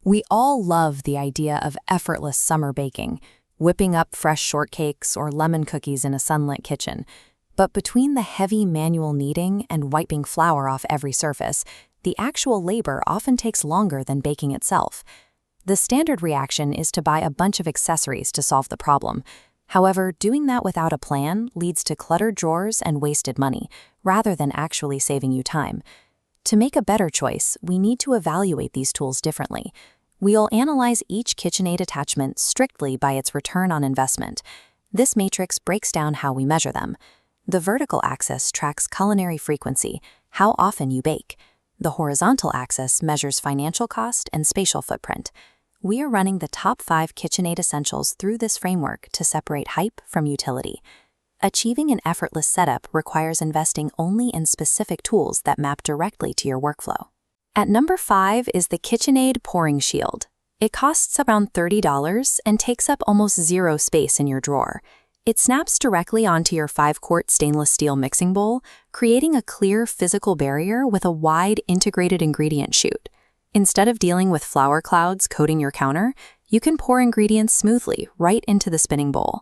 We all love the idea of effortless summer baking, whipping up fresh shortcakes or lemon cookies in a sunlit kitchen. But between the heavy manual kneading and wiping flour off every surface, the actual labor often takes longer than baking itself. The standard reaction is to buy a bunch of accessories to solve the problem. However, doing that without a plan leads to cluttered drawers and wasted money, rather than actually saving you time. To make a better choice, we need to evaluate these tools differently. We'll analyze each KitchenAid attachment strictly by its return on investment. This matrix breaks down how we measure them. The vertical axis tracks culinary frequency, how often you bake. The horizontal axis measures financial cost and spatial footprint. We are running the top 5 KitchenAid essentials through this framework to separate hype from utility. Achieving an effortless setup requires investing only in specific tools that map directly to your workflow. At number 5 is the KitchenAid Pouring Shield. It costs around $30 and takes up almost zero space in your drawer. It snaps directly onto your 5-quart stainless steel mixing bowl, creating a clear physical barrier with a wide integrated ingredient chute. Instead of dealing with flour clouds coating your counter, you can pour ingredients smoothly right into the spinning bowl.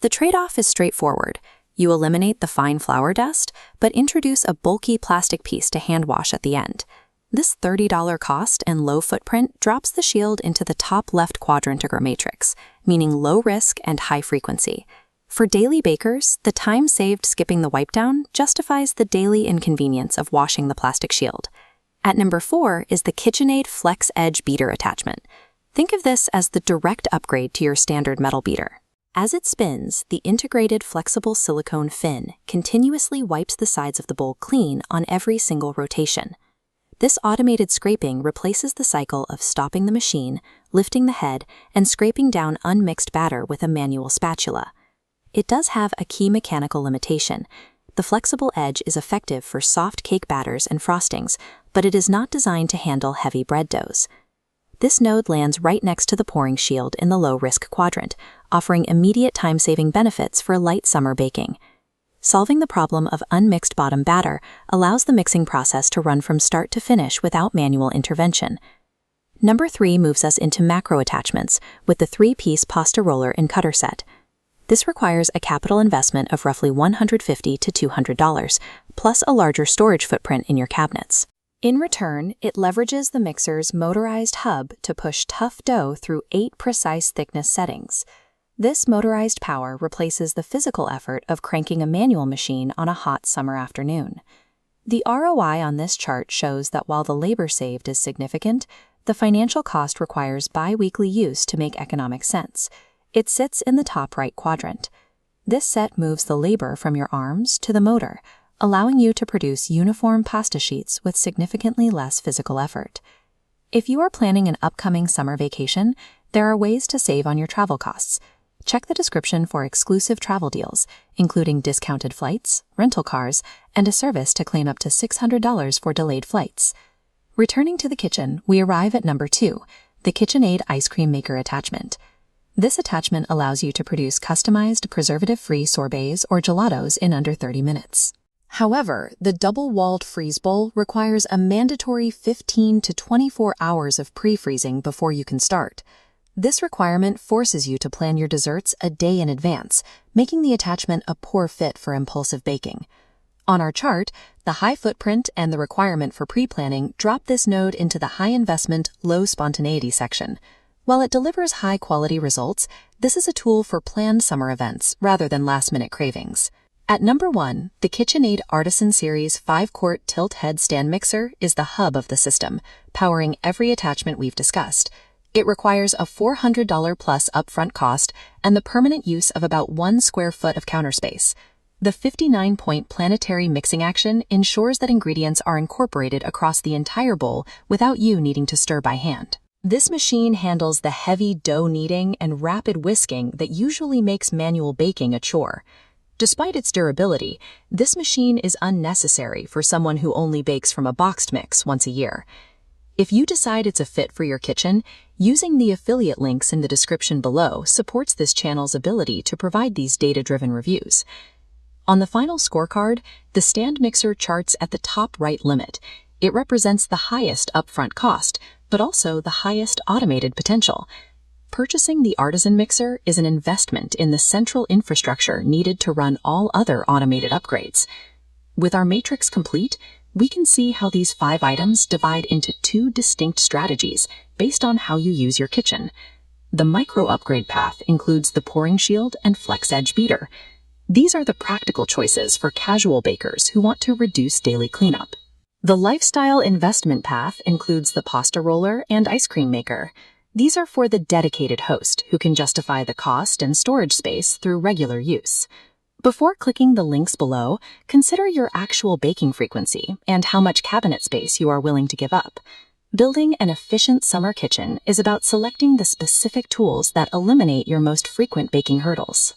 The trade-off is straightforward. You eliminate the fine flour dust, but introduce a bulky plastic piece to hand wash at the end. This $30 cost and low footprint drops the shield into the top left quadrant of our matrix, meaning low risk and high frequency. For daily bakers, the time saved skipping the wipe down justifies the daily inconvenience of washing the plastic shield. At number 4 is the KitchenAid Flex Edge Beater attachment. Think of this as the direct upgrade to your standard metal beater. As it spins, the integrated flexible silicone fin continuously wipes the sides of the bowl clean on every single rotation. This automated scraping replaces the cycle of stopping the machine, lifting the head, and scraping down unmixed batter with a manual spatula. It does have a key mechanical limitation. The flexible edge is effective for soft cake batters and frostings, but it is not designed to handle heavy bread doughs. This node lands right next to the pouring shield in the low-risk quadrant, offering immediate time-saving benefits for light summer baking. Solving the problem of unmixed bottom batter allows the mixing process to run from start to finish without manual intervention. Number 3 moves us into macro attachments with the 3-piece pasta roller and cutter set. This requires a capital investment of roughly $150 to $200, plus a larger storage footprint in your cabinets. In return, it leverages the mixer's motorized hub to push tough dough through 8 precise thickness settings. This motorized power replaces the physical effort of cranking a manual machine on a hot summer afternoon. The ROI on this chart shows that while the labor saved is significant, the financial cost requires bi-weekly use to make economic sense. It sits in the top right quadrant. This set moves the labor from your arms to the motor, allowing you to produce uniform pasta sheets with significantly less physical effort. If you are planning an upcoming summer vacation, there are ways to save on your travel costs. Check the description for exclusive travel deals, including discounted flights, rental cars, and a service to claim up to $600 for delayed flights. Returning to the kitchen, we arrive at number 2, the KitchenAid Ice Cream Maker attachment. This attachment allows you to produce customized preservative-free sorbets or gelatos in under 30 minutes. However, the double-walled freeze bowl requires a mandatory 15 to 24 hours of pre-freezing before you can start. This requirement forces you to plan your desserts a day in advance, making the attachment a poor fit for impulsive baking. On our chart, the high footprint and the requirement for pre-planning drop this node into the high-investment, low-spontaneity section. While it delivers high-quality results, this is a tool for planned summer events rather than last-minute cravings. At number 1, the KitchenAid Artisan Series 5-quart tilt head stand mixer is the hub of the system, powering every attachment we've discussed. It requires a $400 plus upfront cost and the permanent use of about 1 square foot of counter space. The 59-point planetary mixing action ensures that ingredients are incorporated across the entire bowl without you needing to stir by hand. This machine handles the heavy dough kneading and rapid whisking that usually makes manual baking a chore. Despite its durability, this machine is unnecessary for someone who only bakes from a boxed mix once a year. If you decide it's a fit for your kitchen, using the affiliate links in the description below supports this channel's ability to provide these data-driven reviews. On the final scorecard, the stand mixer charts at the top right limit. It represents the highest upfront cost, but also the highest automated potential. Purchasing the Artisan mixer is an investment in the central infrastructure needed to run all other automated upgrades. With our matrix complete, we can see how these 5 items divide into 2 distinct strategies based on how you use your kitchen. The micro upgrade path includes the pouring shield and flex edge beater. These are the practical choices for casual bakers who want to reduce daily cleanup. The lifestyle investment path includes the pasta roller and ice cream maker. These are for the dedicated host who can justify the cost and storage space through regular use. Before clicking the links below, consider your actual baking frequency and how much cabinet space you are willing to give up. Building an efficient summer kitchen is about selecting the specific tools that eliminate your most frequent baking hurdles.